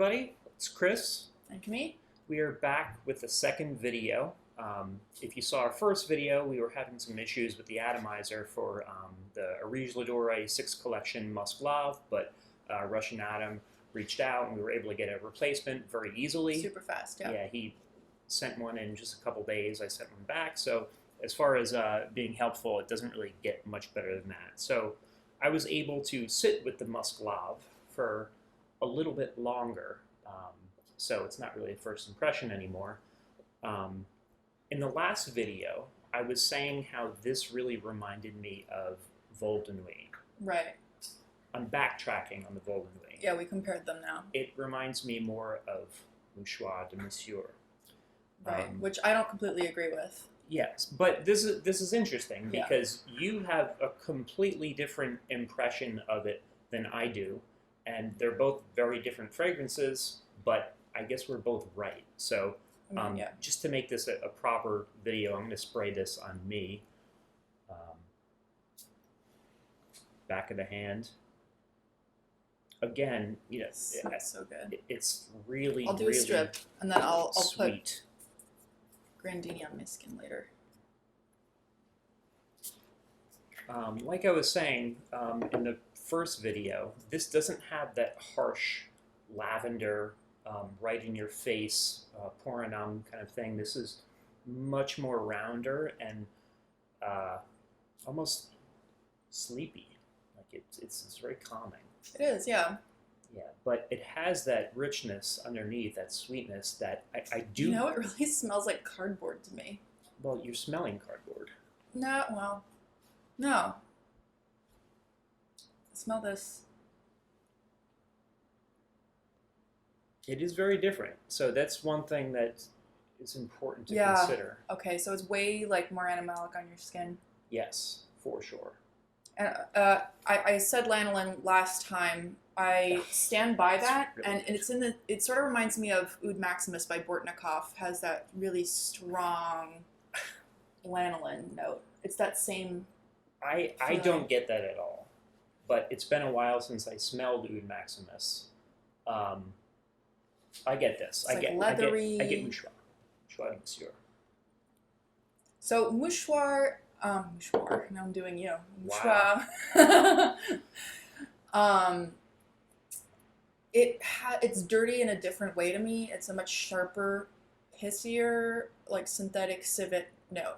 everybody, it's Chris. And Camille. We are back with the second video. If you saw our first video, we were having some issues with the atomizer for the Areej Le Doré 6 collection Musk Lave, but Russian Atom reached out and we were able to get a replacement very easily. Super fast, yeah. Yeah, he sent one in just a couple days. I sent one back. So as far as being helpful, it doesn't really get much better than that. So I was able to sit with the Musk Lave for a little bit longer, so it's not really a first impression anymore. In the last video, I was saying how this really reminded me of Vol de Nuit. Right. I'm backtracking on the Vol de Nuit. Yeah, we compared them now. It reminds me more of Mouchoir de Monsieur. Right, which I don't completely agree with. Yes, but this is interesting Yeah. because you have a completely different impression of it than I do, and they're both very different fragrances, but I guess we're both right. So Yeah. just to make this a proper video, I'm going to spray this on me. Back of the hand. Again, Smells so good. it's really, I'll do really a strip, and then I'll put sweet. Grandenia on my skin later. Like I was saying in the first video, this doesn't have that harsh lavender, right in your face, pouring on kind of thing. This is much more rounder and almost sleepy. Like it's very calming. It is, yeah. Yeah, but it has that richness underneath, that sweetness that I do. You know, it really smells like cardboard to me. Well, you're smelling cardboard. No. Smell this. It is very different. So that's one thing that is important to Yeah. consider. Okay, so it's way like more animalic on your skin. Yes, for sure. And I said lanolin last time. I stand by that, really and it's in the. It sort of reminds me of Oud Maximus by Bortnikov. Has that really strong lanolin note. It's that same. I feeling. don't get that at all. But it's been a while since I smelled Oud Maximus. I get this. It's like leathery. I get Mouchoir. Mouchoir de Monsieur. So Mouchoir. Mouchoir. Now I'm doing you. Wow. Mouchoir. It's dirty in a different way to me. It's a much sharper, pissier, like synthetic civet note.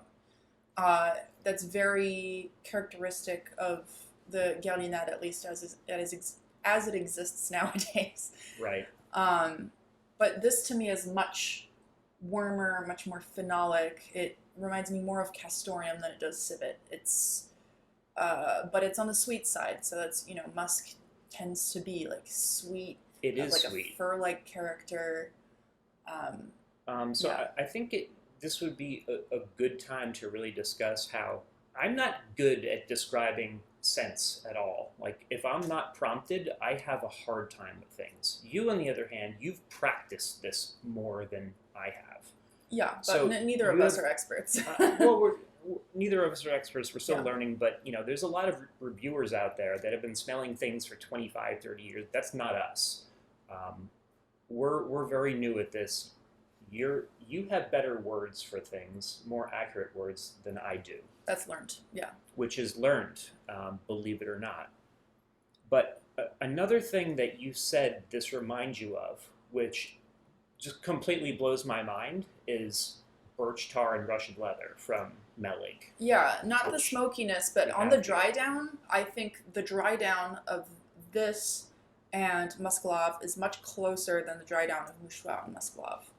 That's very characteristic of the Guerlain, at least as it exists nowadays. Right. But this to me is much warmer, much more phenolic. It reminds me more of castoreum than it does civet. It's, but it's on the sweet side. So that's, musk tends to be like sweet. It is like sweet. A fur-like character. So yeah. I think this would be a good time to really discuss how I'm not good at describing scents at all. Like, if I'm not prompted, I have a hard time with things. You, on the other hand, you've practiced this more than I have. Yeah, but So neither of us are experts. Well, neither of us are experts. We're still Yeah. learning, but there's a lot of reviewers out there that have been smelling things for 25, 30 years. That's not us. We're very new at this. You have better words for things, more accurate words than I do. That's learned, yeah. Which is learned, believe it or not. But another thing that you said this reminds you of, which just completely blows my mind, is birch tar and Russian leather from Meleg. Yeah, not the smokiness, but on the dry down, I think the dry down of this and Musk Lave is much closer than the dry down of Mouchoir and Musk Lave.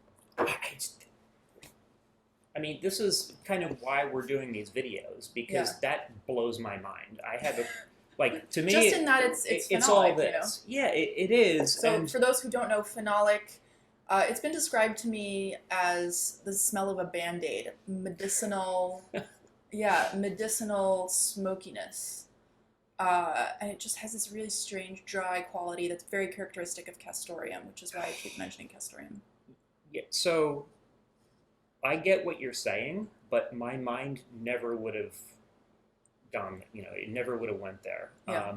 I mean, this is kind of why we're doing these videos, because that blows my mind. I have to me, just in that it's phenolic, all this. Yeah, it is. So and for those who don't know, phenolic, it's been described to me as the smell of a Band-Aid, medicinal, medicinal smokiness. And it just has this really strange dry quality that's very characteristic of castoreum, which is why I keep mentioning castoreum. Yeah, so I get what you're saying, but my mind never would have gone, it never would have went there. Yeah.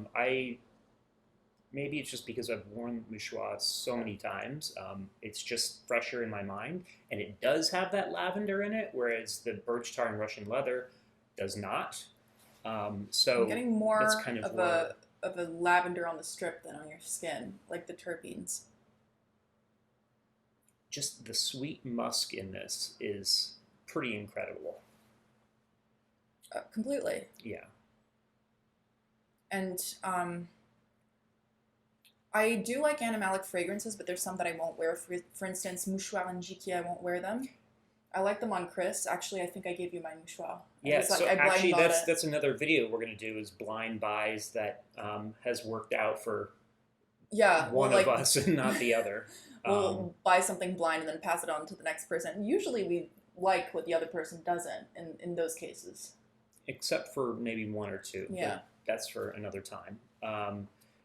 maybe it's just because I've worn Mouchoir so many times. It's just fresher in my mind, and it does have that lavender in it, whereas the birch tar and Russian leather does not. So I'm getting more that's kind of where, of a lavender on the strip than on your skin, like the terpenes. just the sweet musk in this is pretty incredible. Completely. Yeah. And I do like animalic fragrances, but there's some that I won't wear. For instance, Mouchoir and Jicky, I won't wear them. I like them on Chris. Actually, I think I gave you my Mouchoir. Yeah, Like, so I blind actually bought it. that's another video we're going to do is blind buys that has worked out for one of us and not the other. We'll buy something blind and then pass it on to the next person. Usually we like what the other person doesn't in those cases. Except for maybe one or two. Yeah. That's for another time.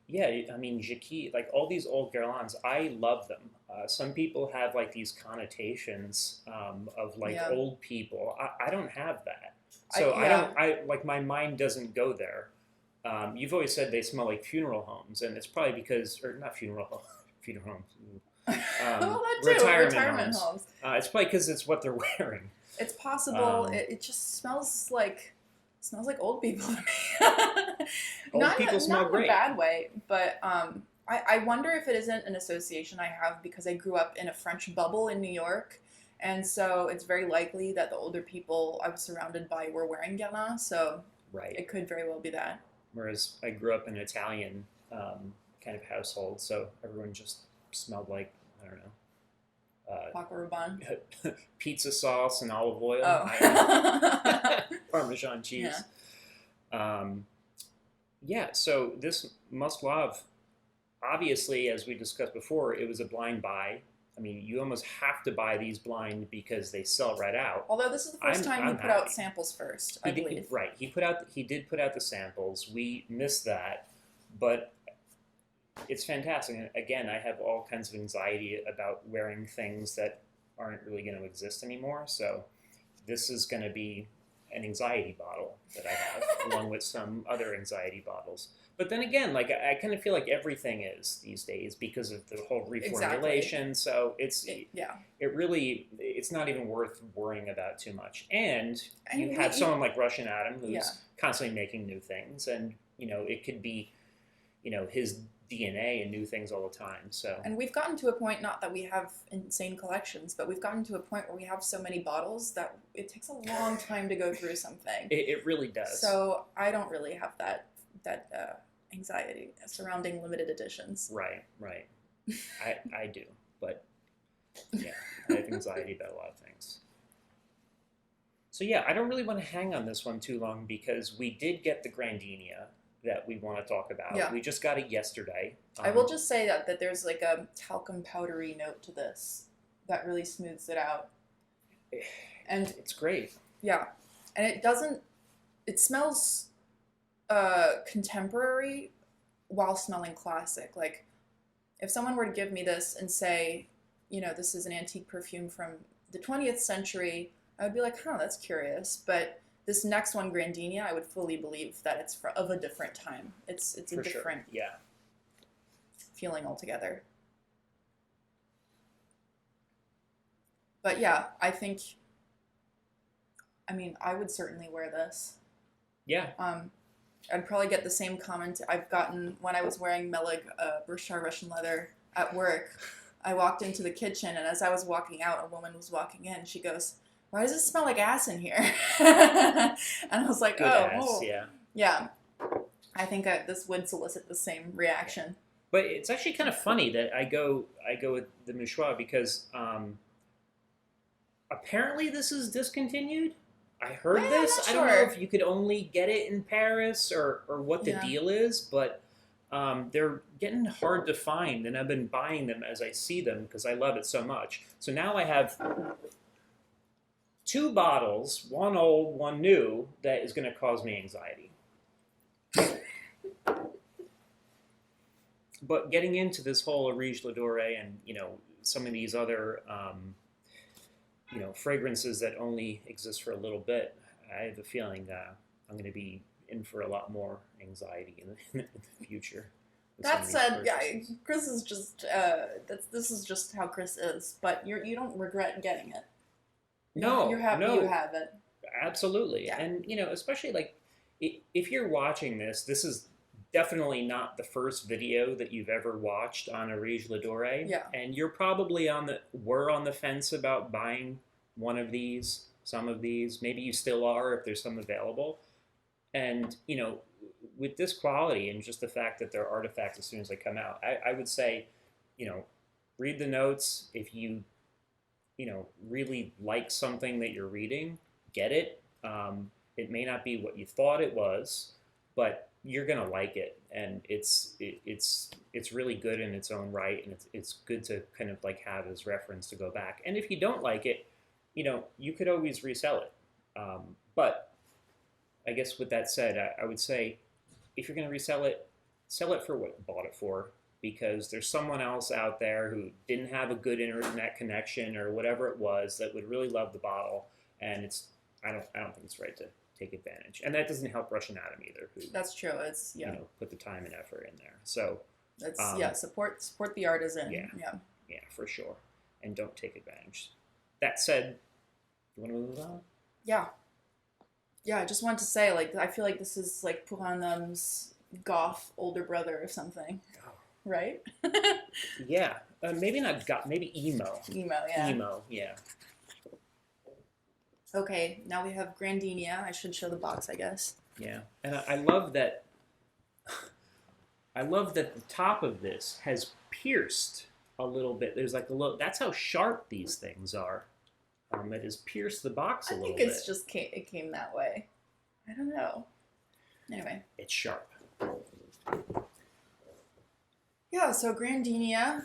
Yeah, I mean, Jicky, like all these old Guerlains, I love them. Some people have like these connotations of like old people. I don't have that. So I like my mind doesn't go there. You've always said they smell like funeral homes, and it's probably because, or not funeral homes, funeral homes. Well, that too. Retirement homes. It's probably because it's what they're wearing. It's possible. It just smells like old people to me. Old people smell great. Not in a bad way, but I wonder if it isn't an association I have because I grew up in a French bubble in New York, and so it's very likely that the older people I was surrounded by were wearing Guerlain, so right. It could very well be that. Whereas I grew up in an Italian kind of household, so everyone just smelled like, I don't know, Paco Rabanne. pizza sauce and olive oil. Oh. Parmesan cheese. Yeah, so this Musk Lave, obviously, as we discussed before, it was a blind buy. I mean, you almost have to buy these blind because they sell right out. Although this is the first time he put out samples first, I believe. Right, he did put out the samples. We missed that, but it's fantastic. And again, I have all kinds of anxiety about wearing things that aren't really going to exist anymore. So this is going to be an anxiety bottle that I have, along with some other anxiety bottles. But then again, like I kind of feel like everything is these days because of the whole reformulation. Exactly. So it's not even worth worrying about too much. And you have someone like Russian Adam who's constantly making new things, and it could be, his DNA and new things all the time. So, and we've gotten to a point, not that we have insane collections, but we've gotten to a point where we have so many bottles that it takes a long time to go through something. It really does. So I don't really have that anxiety surrounding limited editions. Right. I do, but yeah, I have anxiety about a lot of things. So yeah, I don't really want to hang on this one too long because we did get the Grandenia that we want to talk about. Yeah. We just got it yesterday. I will just say that there's like a talcum powdery note to this that really smooths it out. And it's great. Yeah. And it smells contemporary while smelling classic. Like if someone were to give me this and say, this is an antique perfume from the 20th century, I would be like, that's curious. But this next one, Grandenia, I would fully believe that it's of a different time. It's a different feeling altogether. But yeah, I would certainly wear this. Yeah. I'd probably get the same comment I've gotten when I was wearing Meleg Birch Russian leather at work. I walked into the kitchen, and as I was walking out, a woman was walking in. She goes, "Why does it smell like ass in here?" And I was like, yeah. I think this would solicit the same reaction. But it's actually kind of funny that I go with the Mouchoir because apparently this is discontinued. I heard this. I don't know if you could only get it in Paris or what the deal is, but they're getting hard to find, and I've been buying them as I see them because I love it so much. So now I have 2 bottles, one old, one new, that is going to cause me anxiety. But getting into this whole Areej Le Doré and, some of these other, fragrances that only exist for a little bit, I have a feeling that I'm going to be in for a lot more anxiety in the future That these said, yeah, purchases. Chris is just this is just how Chris is. But you don't regret getting it. You're No, happy you no, have it. absolutely. Yeah. And, especially like if you're watching this, this is definitely not the first video that you've ever watched on Areej Le Doré. Yeah. And you're probably were on the fence about buying one of these, some of these. Maybe you still are if there's some available. And, with this quality and just the fact that they're artifacts as soon as they come out, I would say, read the notes. If you, really like something that you're reading, get it. It may not be what you thought it was, but you're gonna like it, and it's really good in its own right, and it's good to kind of like have as reference to go back. And if you don't like it, you could always resell it. But I guess with that said, I would say if you're gonna resell it, sell it for what you bought it for, because there's someone else out there who didn't have a good internet connection or whatever it was that would really love the bottle, and I don't think it's right to take advantage. And that doesn't help Russian Atom either, who That's true. It's put the time and effort in there. So It's support the artisan. Yeah. Yeah. yeah, for sure. And don't take advantage. That said, you want to move on? Yeah. Yeah, I just wanted to say, like, I feel like this is like pour un homme's goth older brother or something. Oh. Right? Yeah. Maybe not goth, maybe emo. Yeah. Emo, yeah. Okay, now we have Grandenia. I should show the box, I guess. Yeah. And I love that the top of this has pierced a little bit. There's like a little, that's how sharp these things are. It has pierced the box a little bit. I think it's just it came that way. I don't know. Anyway. It's sharp. Yeah, so Grandenia.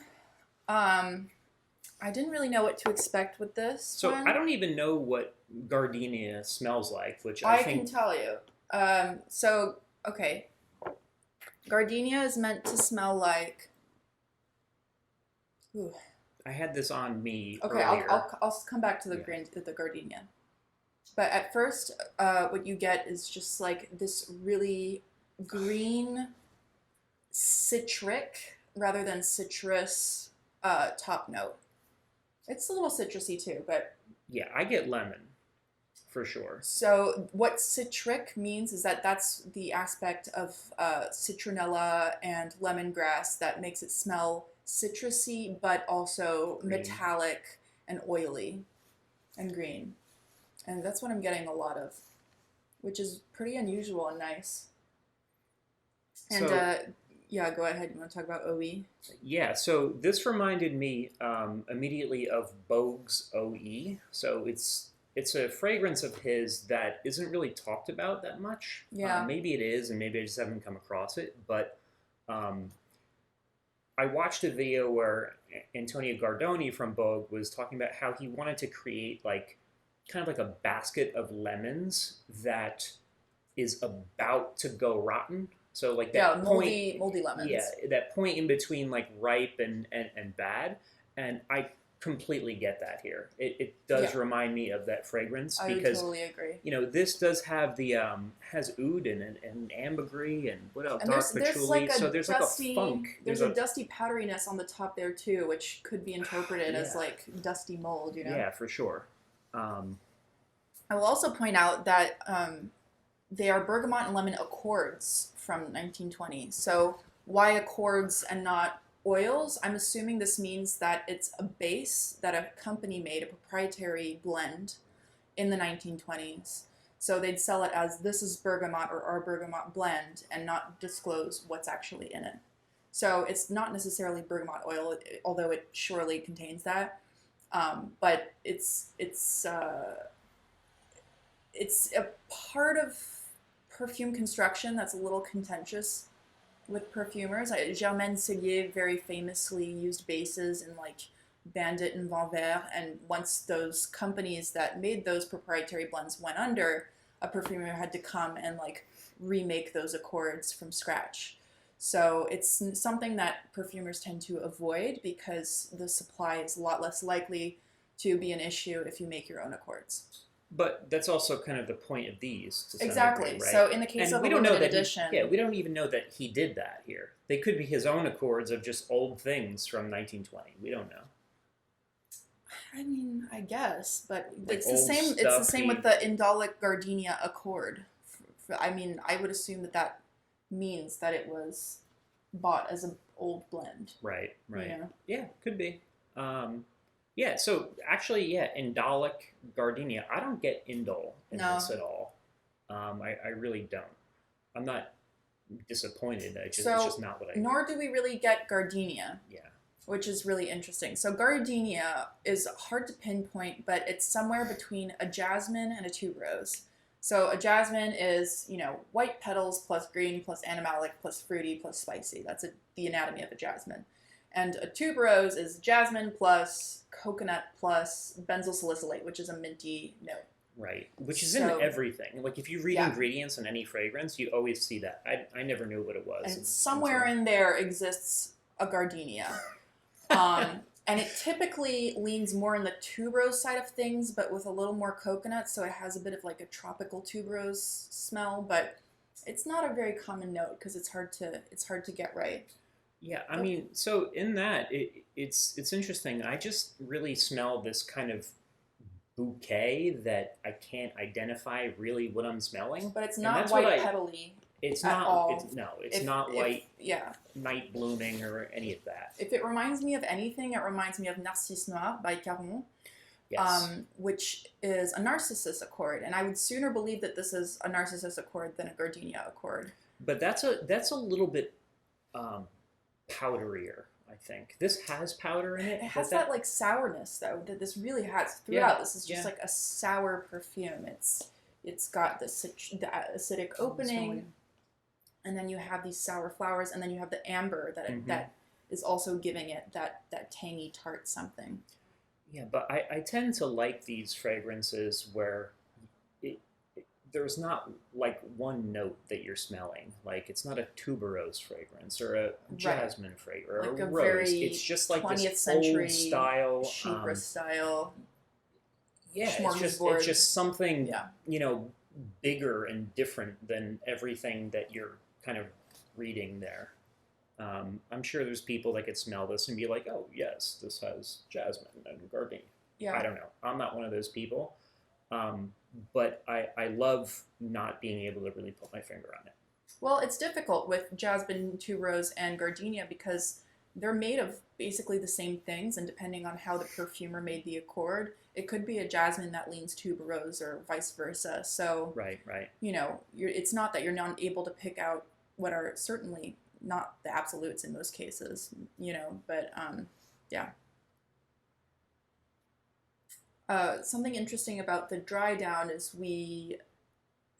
I didn't really know what to expect with this So one. I don't even know what Gardenia smells like, which I I think... can tell you. Okay. Gardenia is meant to smell like... Ooh. I had this on me Okay, earlier. I'll come back to the Gardenia. But at first, what you get is just like this really green citric rather than citrus top note. It's a little citrusy too, but... Yeah, I get lemon, for sure. So what citric means is that that's the aspect of citronella and lemongrass that makes it smell citrusy, but also Green. metallic and oily and green. And that's what I'm getting a lot of, which is pretty unusual and nice. And yeah, go ahead. You want to talk about OE? Yeah, so this reminded me immediately of Bogue's OE. So it's a fragrance of his that isn't really talked about that much. Yeah. Maybe it is, and maybe I just haven't come across it. But I watched a video where Antonio Gardoni from Bogue was talking about how he wanted to create like kind of like a basket of lemons that is about to go rotten. So like that moldy lemons. Yeah, that point in between like ripe and bad. And I completely get that here. It does remind me of that fragrance because I totally agree. This does have the has oud in it and ambergris and what else? And Dark there's patchouli. like So there's dusty, like a funk. There's a dusty powderiness on the top there too, which could be interpreted Yeah. as like dusty mold. Yeah, for sure. I will also point out that they are bergamot and lemon accords from 1920. So why accords and not oils? I'm assuming this means that it's a base that a company made, a proprietary blend in the 1920s. So they'd sell it as this is bergamot or our bergamot blend and not disclose what's actually in it. So it's not necessarily bergamot oil, although it surely contains that. But it's a part of perfume construction that's a little contentious with perfumers. Germaine Cellier very famously used bases in like Bandit and Vent Vert, and once those companies that made those proprietary blends went under, a perfumer had to come and like remake those accords from scratch. So it's something that perfumers tend to avoid because the supply is a lot less likely to be an issue if you make your own accords. But that's also kind of the point of these, to some Exactly. degree, right? So in the case And of we a don't know limited that edition, we don't even know that he did that here. They could be his own accords of just old things from 1920. We don't know. I mean, I guess, but Like it's the old same. It's the stuff same with the Indolic Gardenia Accord. I mean, I would assume that that means that it was bought as an old blend. Right, right. You know? Yeah, could be. Yeah, so actually, yeah, Indolic Gardenia. I don't get Indol in No. this at all. I really don't. I'm not disappointed. It's So, just not what I Nor do we really get Gardenia, Yeah. which is really interesting. So Gardenia is hard to pinpoint, but it's somewhere between a jasmine and a tuberose. So a jasmine is, white petals plus green plus animalic plus fruity plus spicy. That's the anatomy of a jasmine. And a tuberose is jasmine plus coconut plus benzyl salicylate, which is a minty note. Right, which is in everything. Like if you read ingredients in any fragrance, you always see that. I never knew what it was. And somewhere in there exists a gardenia. And it typically leans more in the tuberose side of things, but with a little more coconut, so it has a bit of like a tropical tuberose smell, but it's not a very common note because it's hard to get right. Yeah, I mean, so in that, it's interesting. I just really smell this kind of bouquet that I can't identify really what I'm smelling. But it's not white petally. It's at not. all. It's not white. Yeah. Night blooming or any of that. If it reminds me of anything, it reminds me of Narcisse Noir by Caron. Yes. Which is a Narcissus accord, and I would sooner believe that this is a Narcissus accord than a Gardenia accord. But that's a little bit powderier, I think. This has powder in it. It has that like sourness though that this really has throughout. This is just like a sour perfume. It's got the acidic opening, and then you have these sour flowers, and then you have the amber that is also giving it that tangy tart something. Yeah, but I tend to like these fragrances where there's not like one note that you're smelling. Like it's not a tuberose fragrance or a jasmine fragrance like or a a rose. very It's just like 20th this century old style, Chypre style. Yeah, it's just something bigger and different than everything that you're kind of reading there. I'm sure there's people that could smell this and be like, oh, yes, this has jasmine and gardenia. Yeah. I don't know. I'm not one of those people. But I love not being able to really put my finger on it. Well, it's difficult with jasmine, tuberose, and gardenia because they're made of basically the same things, and depending on how the perfumer made the accord, it could be a jasmine that leans tuberose or vice versa. So, right. It's not that you're not able to pick out what are certainly not the absolutes in most cases, but yeah. Something interesting about the dry down is we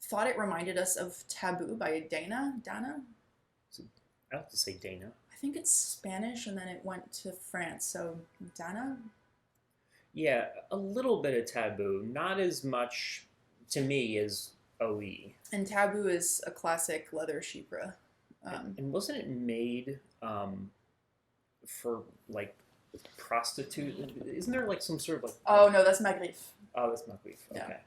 thought it reminded us of Tabu by Dana. I have to say Dana. I think it's Spanish and then it went to France, so Dana? Yeah, a little bit of Tabu, not as much to me as OE. And Tabu is a classic leather chypre. And wasn't it made for like prostitute? Isn't there like some sort of like? Oh no, that's Griffe. Oh, that's Griffe. Okay.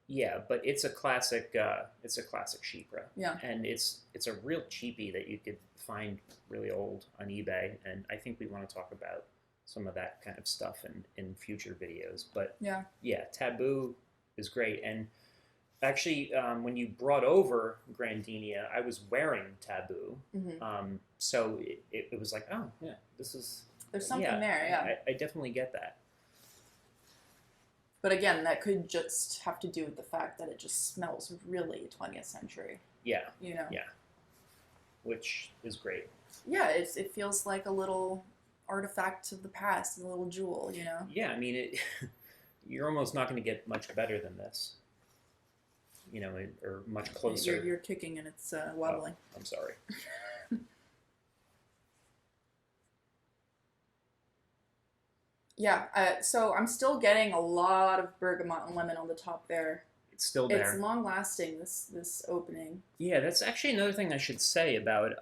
Yeah, but it's a classic. It's a classic chypre. Yeah. And it's a real cheapie that you could find really old on eBay, and I think we want to talk about some of that kind of stuff in future videos. But yeah, Tabu is great. And actually, when you brought over Grandenia, I was wearing Tabu. So it was like, oh, yeah, this is... There's something there, yeah. I definitely get that. But again, that could just have to do with the fact that it just smells really 20th century. Yeah. Yeah. Which is great. Yeah, it feels like a little artifact of the past, a little jewel, Yeah, I mean, you're almost not going to get much better than this. Or much closer. You're kicking and it's wobbling. Oh, I'm sorry. Yeah, so I'm still getting a lot of bergamot and lemon on the top there. It's still there. It's long lasting, this opening. Yeah, that's actually another thing I should say about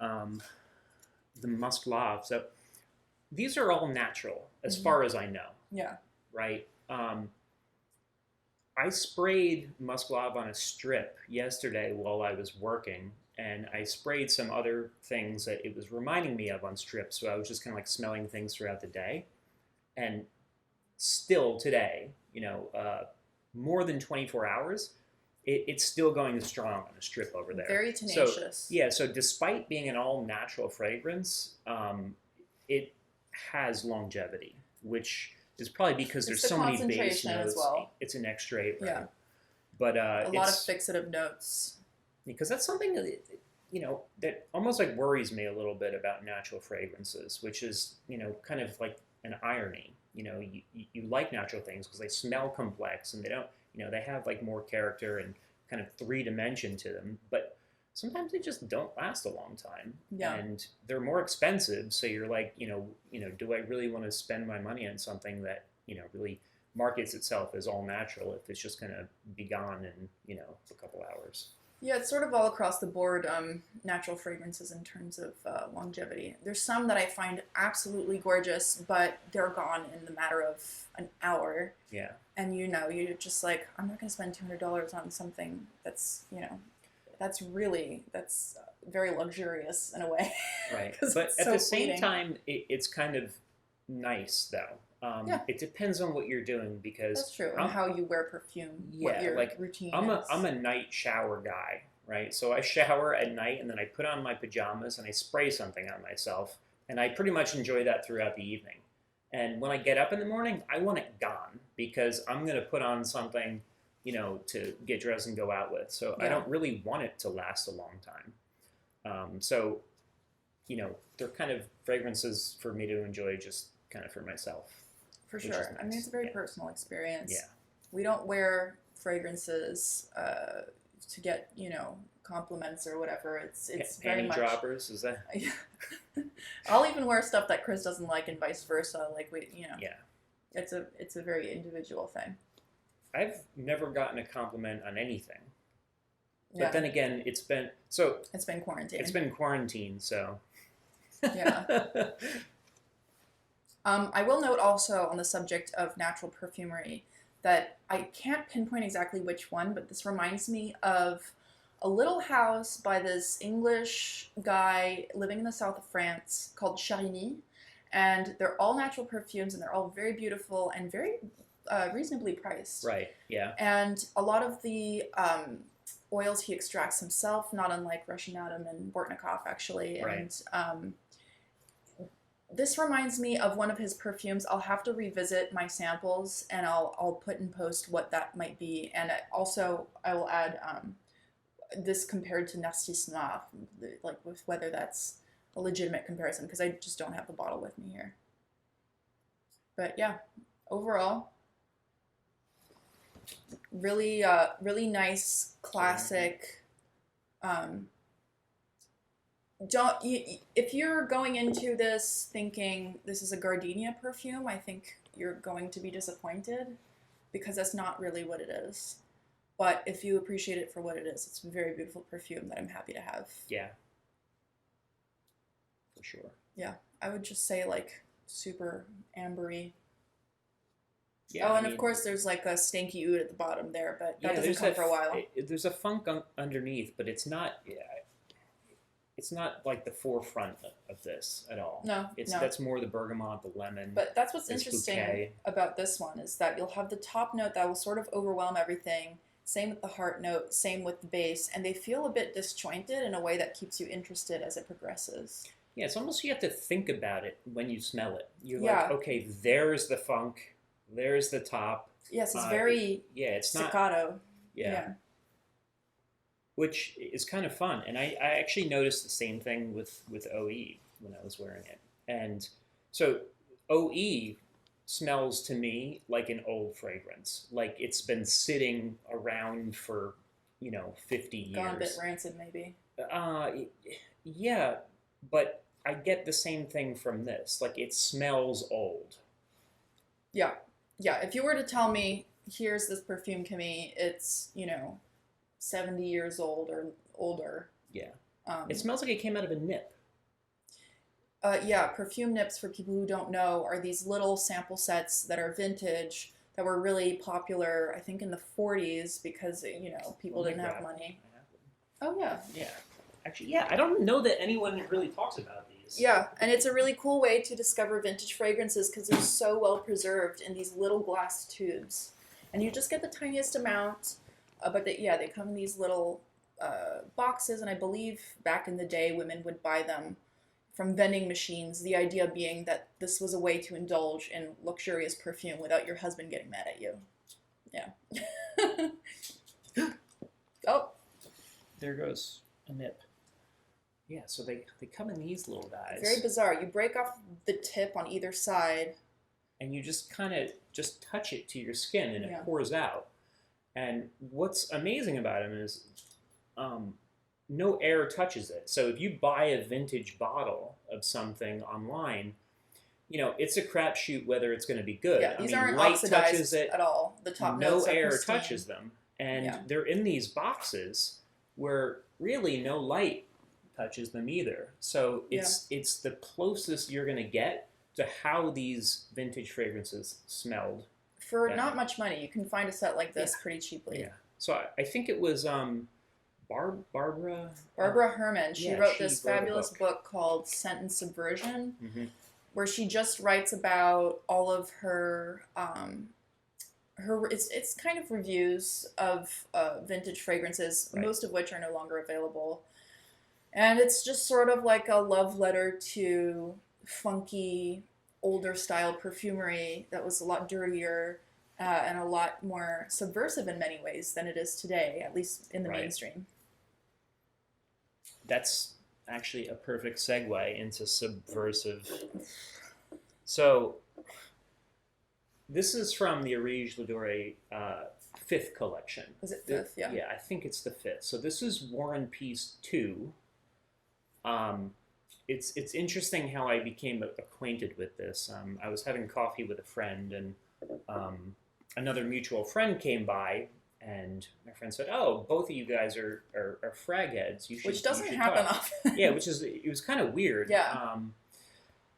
the Musk Lave. So these are all natural, as far as I know. Yeah. Right? I sprayed Musk Lave on a strip yesterday while I was working, and I sprayed some other things that it was reminding me of on strips. So I was just kind of like smelling things throughout the day, and still today, more than 24 hours, it's still going strong on a strip over there. Very tenacious. So, yeah, so despite being an all natural fragrance, it has longevity, which is probably because there's so many base notes. As well. It's an extrait, right? Yeah. But a lot of fixative notes. Because that's something that, that almost like worries me a little bit about natural fragrances, which is, kind of like an irony. You like natural things because they smell complex and they don't, they have like more character and kind of 3 dimension to them, but sometimes they just don't last a long time. Yeah. And they're more expensive. So you're like, do I really want to spend my money on something that, really markets itself as all natural if it's just going to be gone in, a couple hours? Yeah, it's sort of all across the board, natural fragrances in terms of longevity. There's some that I find absolutely gorgeous, but they're gone in the matter of an hour. Yeah. And you're just like, I'm not going to spend $200 on something that's, that's very luxurious in a way. Right. But at the same time, it's kind of nice, though. Yeah. It depends on what you're doing because that's true. And how you wear perfume. Yeah, what your like routine I'm is. a night shower guy, right? So I shower at night and then I put on my pajamas and I spray something on myself, and I pretty much enjoy that throughout the evening. And when I get up in the morning, I want it gone because I'm gonna put on something, to get dressed and go out with. So Yeah. I don't really want it to last a long time. So, they're kind of fragrances for me to enjoy just kind of for myself. For Which sure. is nice. I mean, it's a very personal experience. Yeah. We don't wear fragrances to get, compliments or whatever. It's very Annie much. droppers, is that? I'll even wear stuff that Chris doesn't like, and vice versa. Like Yeah. It's a very individual thing. I've never gotten a compliment on anything. But Yeah. then again, it's been quarantine. It's been quarantine, so. Yeah. I will note also on the subject of natural perfumery that I can't pinpoint exactly which one, but this reminds me of a little house by this English guy living in the south of France called Sharini, and they're all natural perfumes and they're all very beautiful and very reasonably priced. Right, yeah. And a lot of the oils he extracts himself, not unlike Russian Adam and Bortnikov actually. Right. And this reminds me of one of his perfumes. I'll have to revisit my samples and I'll put in post what that might be. And also I will add this compared to Narcisse Noir, like with whether that's a legitimate comparison, because I just don't have the bottle with me here. But yeah, overall, really nice, classic. If you're going into this thinking this is a Gardenia perfume, I think you're going to be disappointed because that's not really what it is. But if you appreciate it for what it is, it's a very beautiful perfume that I'm happy to have. Yeah. For sure. Yeah, I would just say like super ambery. Yeah, of course there's like a stanky oud at the bottom there, but that doesn't come that for a while. There's a funk underneath, but it's not. Yeah, it's not like the forefront of this at all. No, That's more the bergamot, the lemon. But that's what's interesting bouquet. about this one is that you'll have the top note that will sort of overwhelm everything. Same with the heart note, same with the base, and they feel a bit disjointed in a way that keeps you interested as it progresses. Yeah, it's almost you have to think about it when you smell it. You're Yeah. like, okay, there's the funk, there's the top. Yes, it's very it's staccato. not. Yeah. Which is kind of fun, and I actually noticed the same thing with OE when I was wearing it, and so OE smells to me like an old fragrance, like it's been sitting around for 50 years. Gone a bit rancid, maybe. Yeah, but I get the same thing from this. Like it smells old. Yeah. If you were to tell me, here's this perfume, Camille, it's 70 years old or older. Yeah. It smells like it came out of a nip. Perfume nips, for people who don't know, are these little sample sets that are vintage, that were really popular, I think, in the 40s because, you know, people didn't have money. Oh, yeah. Yeah. Actually, yeah, I don't know that anyone really talks about these. Yeah, and it's a really cool way to discover vintage fragrances because they're so well preserved in these little glass tubes. And you just get the tiniest amount, but they come in these little boxes, and I believe back in the day women would buy them from vending machines, the idea being that this was a way to indulge in luxurious perfume without your husband getting mad at you. Yeah. Oh. There goes a nip. Yeah, so they come in these little guys. Very bizarre. You break off the tip on either side. And you just kind of just touch it to your skin, and it pours out. And what's amazing about them is no air touches it. So if you buy a vintage bottle of something online, you know, it's a crapshoot whether it's going to be good. Yeah, these aren't light oxidized touches it, at all. The top no notes are air pristine. touches them. And they're in these boxes where really no light touches them either. So it's the closest you're going to get to how these vintage fragrances smelled. For not much money, you can find a set like this pretty cheaply. Yeah. So I think it was Barbara Herman. She wrote this fabulous book called Scent and Subversion, where she just writes about all of her it's kind of reviews of vintage fragrances, most of which are no longer available. And it's just sort of like a love letter to funky, older style perfumery that was a lot dirtier and a lot more subversive in many ways than it is today, at least in the mainstream. That's actually a perfect segue into subversive. So this is from the Areej Le Doré 5th collection. Was it 5th? Yeah. Yeah, I think it's the 5th. So this is War and Peace 2. It's interesting how I became acquainted with this. I was having coffee with a friend, and another mutual friend came by, and my friend said, "Oh, both of you guys are frag heads. You should." Which doesn't happen often. Yeah, it was kind of weird. Yeah.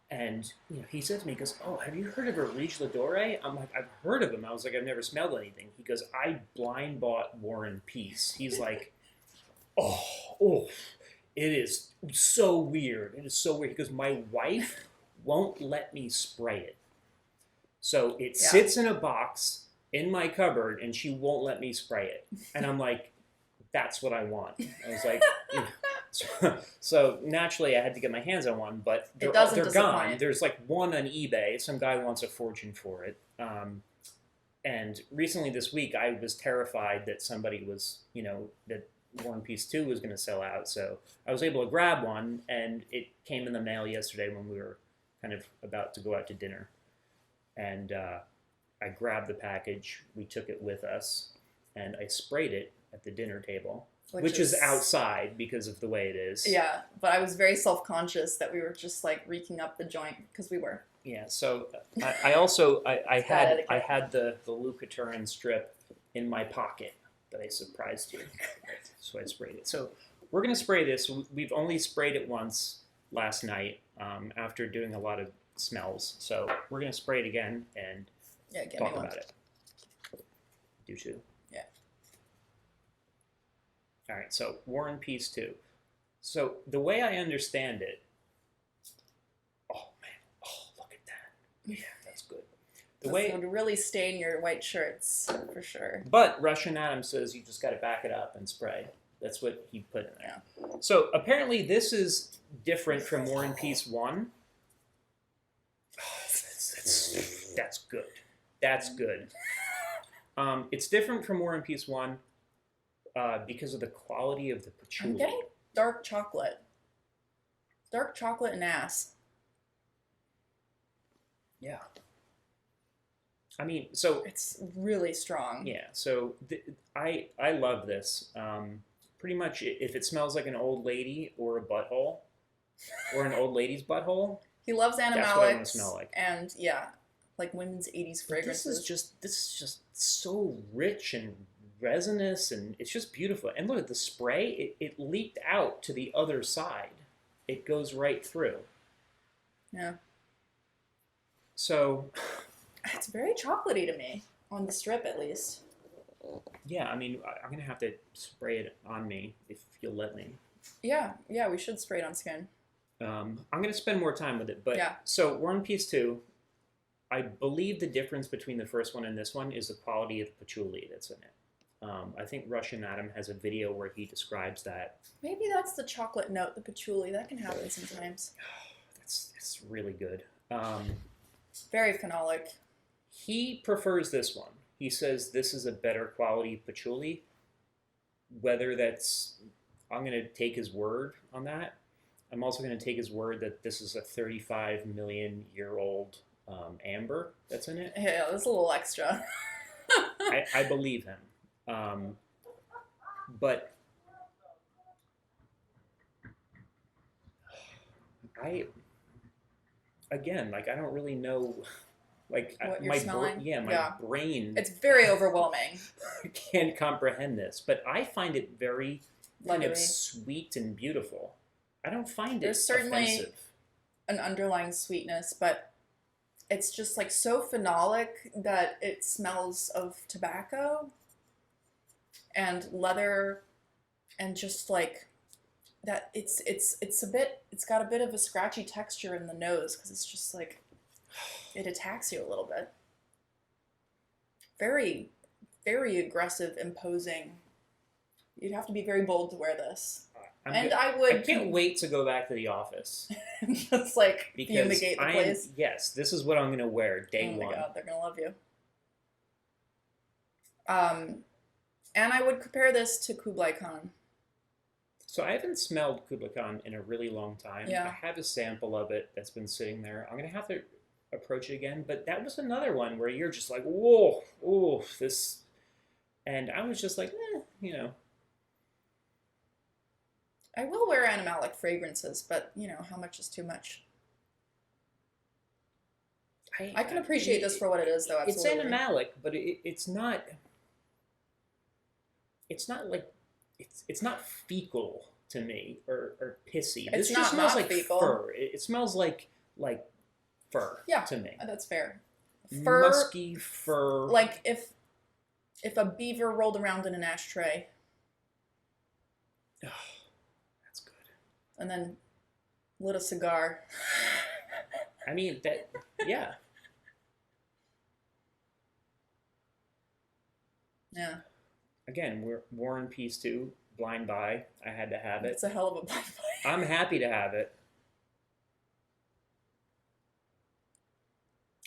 And you know, he said to me, he goes, "Oh, have you heard of Areej Le Doré?" I'm like, "I've heard of him." I was like, "I've never smelled anything." He goes, "I blind bought War and Peace." He's like, "Oh, it is so weird. It is so weird." He goes, "My wife won't let me spray it. So it sits in a box in my cupboard, and she won't let me spray it." And I'm like, "That's what I want." I was like, you know, so naturally I had to get my hands on one, but they're gone. There's like one on eBay. Some guy wants a fortune for it. And recently this week I was terrified that somebody was, you know, that War and Peace 2 was going to sell out. So I was able to grab one, and it came in the mail yesterday when we were kind of about to go out to dinner. And I grabbed the package, we took it with us, and I sprayed it at the dinner table, which is outside because of the way it is. Yeah, but I was very self-conscious that we were just like reeking up the joint, because we were. Yeah, so I also had the Luca Turin strip in my pocket that I surprised you. So I sprayed it. So we're going to spray this. We've only sprayed it once last night after doing a lot of smells. So we're going to spray it again and talk about it. Do too. Yeah. All right, so War and Peace 2. So the way I understand it, oh man, look at that. Yeah, that's good. It would really stain your white shirts, for sure. But Russian Adam says you just got to back it up and spray. That's what he put in there. Yeah. So apparently this is different from War and Peace 1. That's good. That's good. It's different from War and Peace 1 because of the quality of the patchouli. I'm getting dark chocolate. Dark chocolate and ass. Yeah. I mean, so... It's really strong. Yeah, so I love this. Pretty much, if it smells like an old lady or a butthole, or an old lady's butthole... He loves animalics. That's what I want to smell like. And, yeah, like women's 80s fragrances. This is just so rich and resinous, and it's just beautiful. And look at the spray, it leaked out to the other side. It goes right through. Yeah. So... It's very chocolatey to me. On the strip, at least. Yeah, I mean, I'm gonna have to spray it on me if you'll let me. Yeah, we should spray it on skin. I'm gonna spend more time with it, but Yeah. so we're on piece 2. I believe the difference between the first one and this one is the quality of the patchouli that's in it. I think Russian Adam has a video where he describes that. Maybe that's the chocolate note, the patchouli. That can happen sometimes. That's really good. Very phenolic. He prefers this one. He says this is a better quality patchouli. Whether that's, I'm going to take his word on that. I'm also going to take his word that this is a 35 million year old amber that's in it. Yeah, that's a little extra. I believe him. But I don't really know, like What you're my smelling? my brain It's very overwhelming. can't comprehend this, but I find it very kind of Leathery. sweet and beautiful. I don't find There's it certainly offensive. an underlying sweetness, but it's just like so phenolic that it smells of tobacco and leather and just like that it's got a bit of a scratchy texture in the nose because it's just like it attacks you a little bit. Very, very aggressive, imposing. You'd have to be very bold to wear this. I can't wait to go back to the office. Just like Because fumigate the place. yes, this is what I'm going to wear day Oh my one. god, they're gonna love you. And I would compare this to Kublai Khan. So I haven't smelled Kublai Khan in a really long time. Yeah. I have a sample of it that's been sitting there. I'm going to have to approach it again. But that was another one where you're just like, whoa, oh, this. And I was just like, you know. I will wear animalic fragrances, but you know, how much is too much? I can appreciate this for what it is, though. Absolutely. It's animalic, but it's not. It's not like it's not fecal to me or pissy. It's This just smells not like fecal. fur. It smells like fur. Yeah, to me. That's fair. Fur, Musky fur. like if a beaver rolled around in an ashtray. Oh, that's good. And then lit a cigar. I mean that. Yeah. Yeah. Again, we're War and Peace 2, Blind Buy. I had to have it. It's a hell of a blind buy. I'm happy to have it.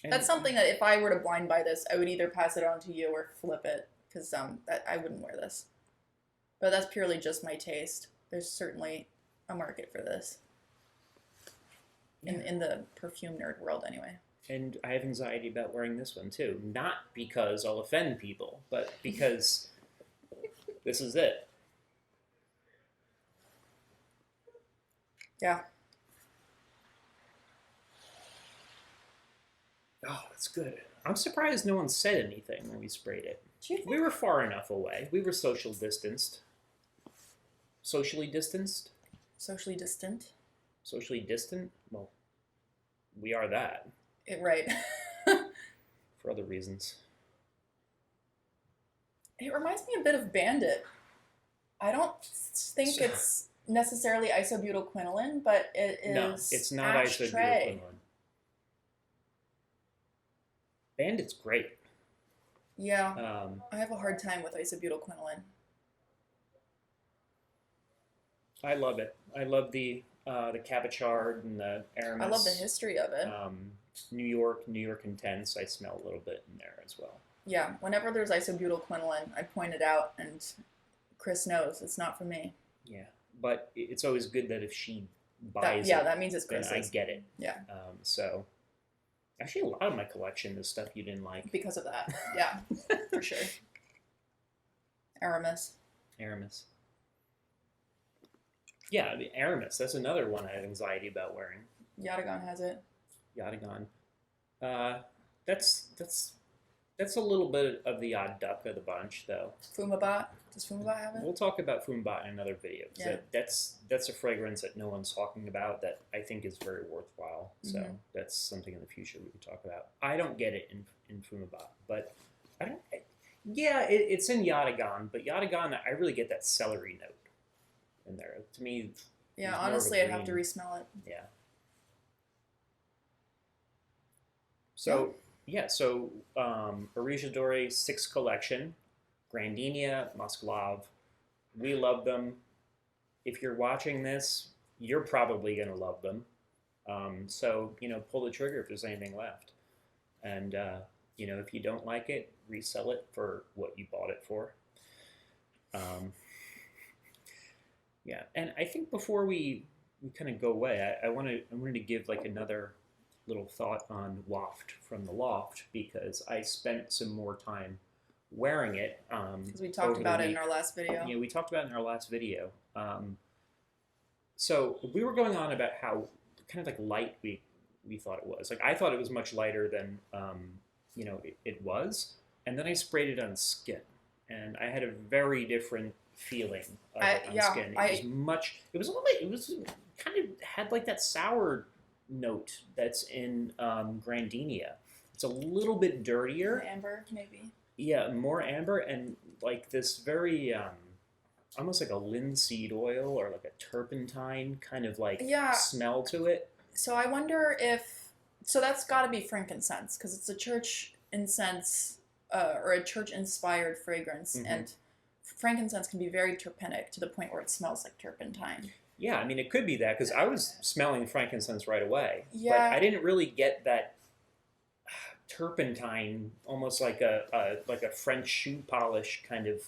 And That's something that if I were to blind buy this, I would either pass it on to you or flip it, because I wouldn't wear this. But that's purely just my taste. There's certainly a market for this. In the perfume nerd world, anyway. And I have anxiety about wearing this one too. Not because I'll offend people, but because this is it. Yeah. Oh, that's good. I'm surprised no one said anything when we sprayed it. Do you think? We were far enough away. We were social distanced. Socially distanced? Socially distant? Socially distant? Well, we are that. Right. For other reasons. It reminds me a bit of Bandit. I don't think it's necessarily isobutylquinoline, but it is. No, it's not ashtray. isobutylquinoline. Bandit's great. Yeah. I have a hard time with isobutylquinoline. I love it. I love the Cabochard and the Aramis. I love the history of it. New York Intense, I smell a little bit in there as well. Yeah, whenever there's isobutylquinoline, I point it out, and Chris knows it's not for me. Yeah, but it's always good that if she buys it, that means it's then Chris's. I get it. Yeah. So, actually, a lot of my collection is stuff you didn't like. Because of that, yeah, for sure. Aramis. Yeah, I mean, Aramis. That's another one I have anxiety about wearing. Yatagan has it. Yatagan. That's a little bit of the odd duck of the bunch, though. Fumabat. Does Fumabat have it? We'll talk about Fumabat in another video. Yeah. That's a fragrance that no one's talking about that I think is very worthwhile. So that's something in the future we can talk about. I don't get it in Fumabat, but I don't. Yeah, it's in Yatagan, but Yatagan, I really get that celery note in there. To me, Yeah, it's more of a honestly, I'd have to green. resmell it. Yeah. Yeah. So yeah, so Areej Le Doré 6 collection, Grandenia, Musk Lave. We love them. If you're watching this, you're probably gonna love them. So pull the trigger if there's anything left, and if you don't like it, resell it for what you bought it for. Um, yeah, and I think before we kind of go away, I wanted to give like another little thought on Waft from the Loft because I spent some more time wearing it Because we talked over the about it in week. our last video. Yeah, we talked about it in our last video. So we were going on about how kind of like light we thought it was. Like I thought it was much lighter than it was, and then I sprayed it on skin, and I had a very different feeling of it on skin. It was a little bit. It was kind of had like that sour note that's in Grandenia. It's a little bit dirtier. Amber, maybe. Yeah, more amber and like this very almost like a linseed oil or like a turpentine kind of like smell to it. So I wonder if that's got to be frankincense because it's a church incense or a church inspired fragrance, and frankincense can be very terpenic to the point where it smells like turpentine. Yeah, I mean it could be that because I was smelling frankincense right away, Yeah. but I didn't really get that turpentine, almost like a French shoe polish kind of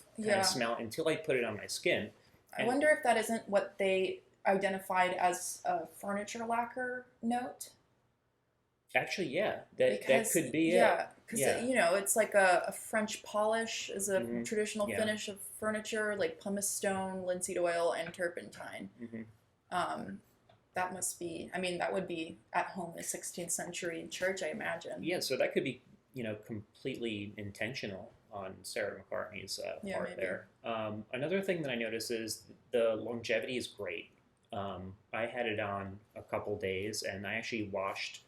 smell until I put it on my skin. I wonder if that isn't what they identified as a furniture lacquer note. Actually, yeah, that could be it. Because it's like a French polish is a traditional Yeah. finish of furniture, like pumice stone, linseed oil, and turpentine. That must be. I mean, that would be at home in the 16th century church, I imagine. Yeah, so that could be completely intentional on Sarah McCartney's part maybe. there. Another thing that I noticed is the longevity is great. I had it on a couple days, and I actually washed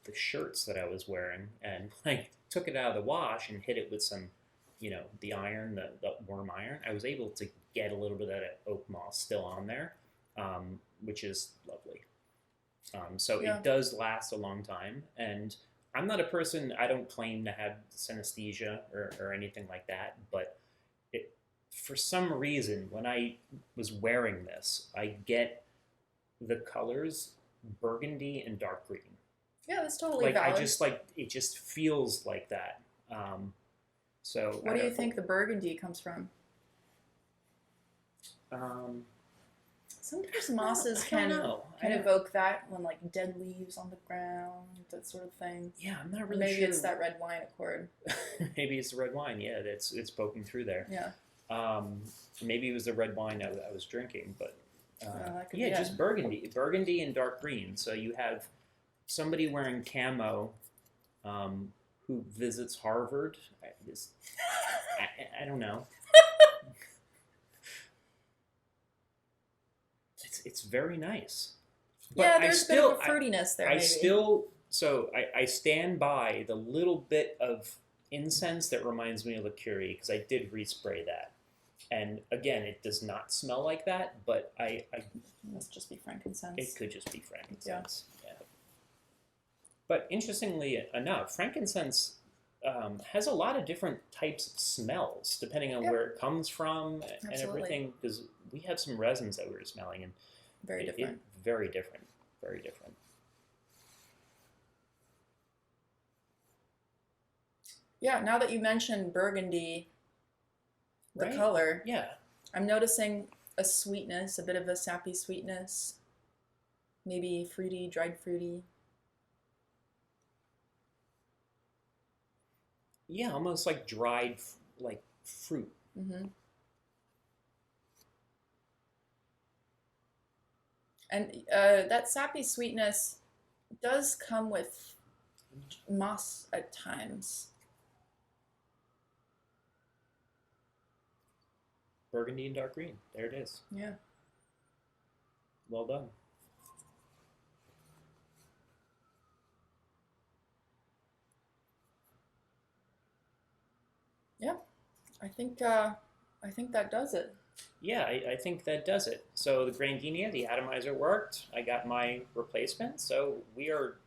the shirts that I was wearing, and like took it out of the wash and hit it with some, the iron, the warm iron. I was able to get a little bit of that oak moss still on there, which is lovely. So it does last a long time, and I'm not a person. I don't claim to have synesthesia or anything like that, but for some reason, when I was wearing this, I get the colors burgundy and dark green. Yeah, that's totally like valid. I just like it just feels like that. So what do you think the burgundy comes from? Sometimes mosses can evoke that when like dead leaves on the ground, that sort of thing. Yeah, I'm not really Maybe sure. It's that red wine accord. Maybe it's the red wine. Yeah, it's poking through there. Yeah. Maybe it was the red wine I was drinking, but just it. burgundy and dark green. So you have somebody wearing camo who visits Harvard. I don't know. It's very nice. But there's a bit of a fruitiness there. I stand by the little bit of incense that reminds me of the Curie because I did respray that. And again, it does not smell like that, but I must just be frankincense. It could just be frankincense. Yeah. But interestingly enough, frankincense has a lot of different types of smells depending on where it comes from and everything. Because we have some resins that we were smelling, and very different. Very different. Very different. Yeah. Now that you mentioned burgundy, the color. Yeah. I'm noticing a sweetness, a bit of a sappy sweetness. Maybe fruity, dried fruity. Yeah, almost like dried, like fruit. Mm-hmm. And that sappy sweetness does come with moss at times. Burgundy and dark green. There it is. Yeah. Well done. I think that does it. Yeah, I think that does it. So the Grandenia, the atomizer worked. I got my replacement, so we are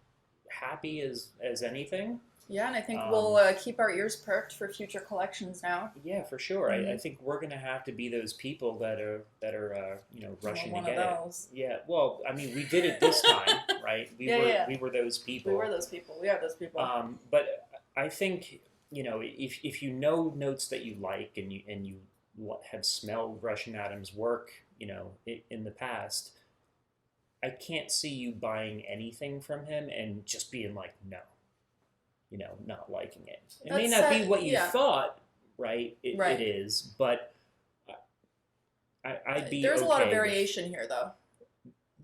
happy as anything. Yeah, and I think we'll keep our ears perked for future collections now. Yeah, for sure. Mhm. I think we're gonna have to be those people that are rushing One to of get those. it. Yeah. Well, I mean, we did it this time, right? We were those people. We were those people. We are those people. But I think if you know notes that you like and you have smelled Russian Adam's work, in the past, I can't see you buying anything from him and just being like, no, not liking it. It may not be what you thought, right? It is, but I'd be. There's a lot of okay variation here, though.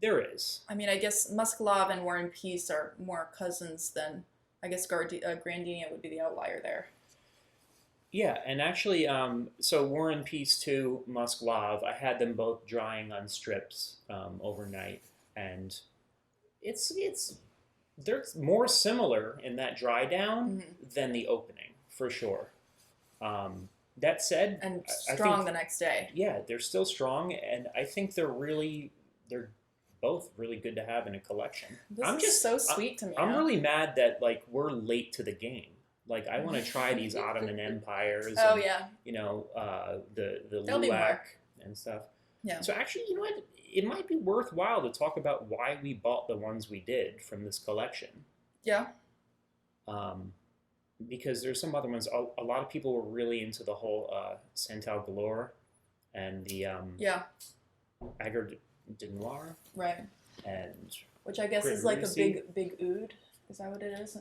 There is. I mean, I guess Musk Lave and War and Peace are more cousins than, I guess, Grandenia would be the outlier there. Yeah, and actually, so War and Peace 2, Musk Lave, I had them both drying on strips overnight, and they're more similar in that dry down than the opening, for sure. That said, and strong the next day. Yeah, they're still strong, and I think they're both really good to have in a collection. This is so sweet to me. I'm really mad that we're late to the game. I want to try these Ottoman empires. Oh, and, yeah. The There'll be Luwak more. and stuff. Yeah. So actually, you know what? It might be worthwhile to talk about why we bought the ones we did from this collection. Yeah. Because there's some other ones. A lot of people were really into the whole Santal Galore and the Agar de Noir. Right. And which I guess is like a big oud. Is that what it is?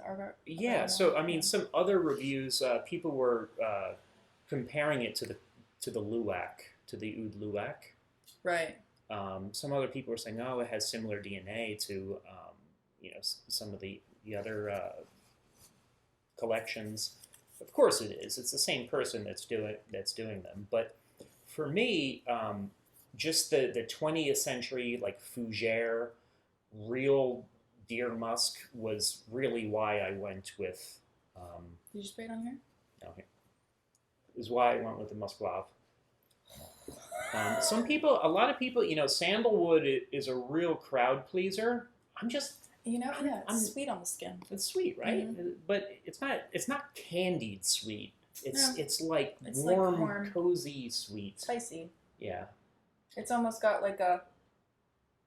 Yeah. So I mean, some other reviews, people were comparing it to the Luwak, to the oud Luwak. Right. Some other people were saying, oh, it has similar DNA to some of the other collections. Of course it is. It's the same person that's doing them. But for me, just the 20th century fougere, real deer musk was really why I went with. Did you spray it on here? No, here. Is why I went with the Musk Lave. A lot of people, sandalwood is a real crowd pleaser. It's sweet on the skin. It's sweet, right? Mm-hmm. But it's not candied sweet. It's warm, cozy sweet. Spicy. Yeah. It's almost got like a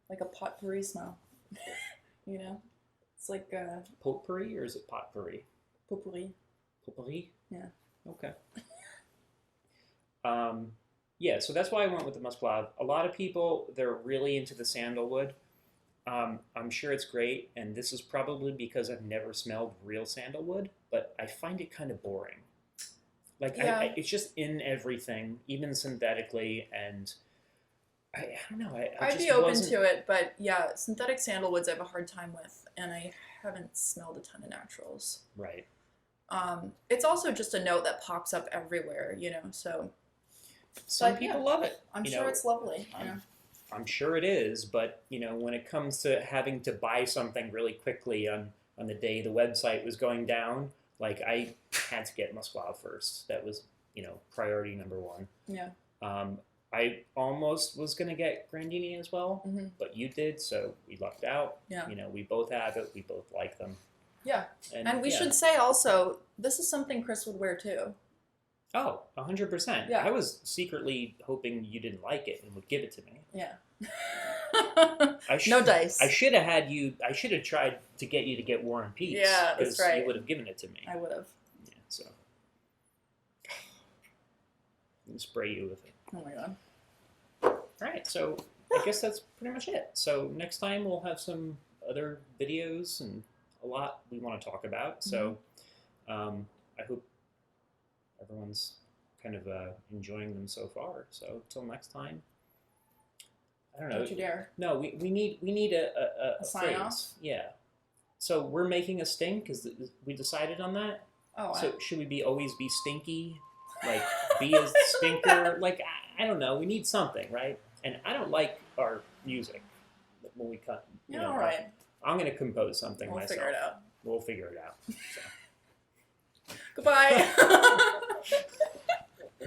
potpourri smell. It's like potpourri, or is it potpourri? Potpourri. Potpourri? Yeah. Okay. Yeah, so that's why I went with the Musk Lave. A lot of people, they're really into the sandalwood. I'm sure it's great, and this is probably because I've never smelled real sandalwood, but I find it kind of boring. It's just in everything, even synthetically, and I don't know. I'd be open to it, but yeah, synthetic sandalwoods I have a hard time with, and I haven't smelled a ton of naturals. Right. It's also just a note that pops up everywhere, so... Some people love it. I'm sure it's lovely. I'm sure it is, but when it comes to having to buy something really quickly on the day the website was going down, I had to get Musk Lave first. That was priority number one. Yeah. I almost was gonna get Grandenia as well, but you did, so we lucked out. Yeah. We both have it. We both like them. Yeah. And we should say also, this is something Chris would wear too. Oh, 100%. Yeah. I was secretly hoping you didn't like it and would give it to me. Yeah. No dice. I should have tried to get you to get War and Peace. Yeah, that's right. You would have given it to me. I would have. Yeah, so. I'm going to spray you with it. Oh my god. All right, so I guess that's pretty much it. So next time we'll have some other videos and a lot we want to talk about. So I hope everyone's kind of enjoying them so far. So till next time. I don't know. Don't you dare. No, we need a sign phrase. off? Yeah. So we're making a stink. We decided on that? Oh. So should we always be stinky? Be a stinker? I don't know. We need something, right? And I don't like our music when we cut. All right. I'm going to compose something myself. We'll figure it out. We'll figure it out. So. Goodbye.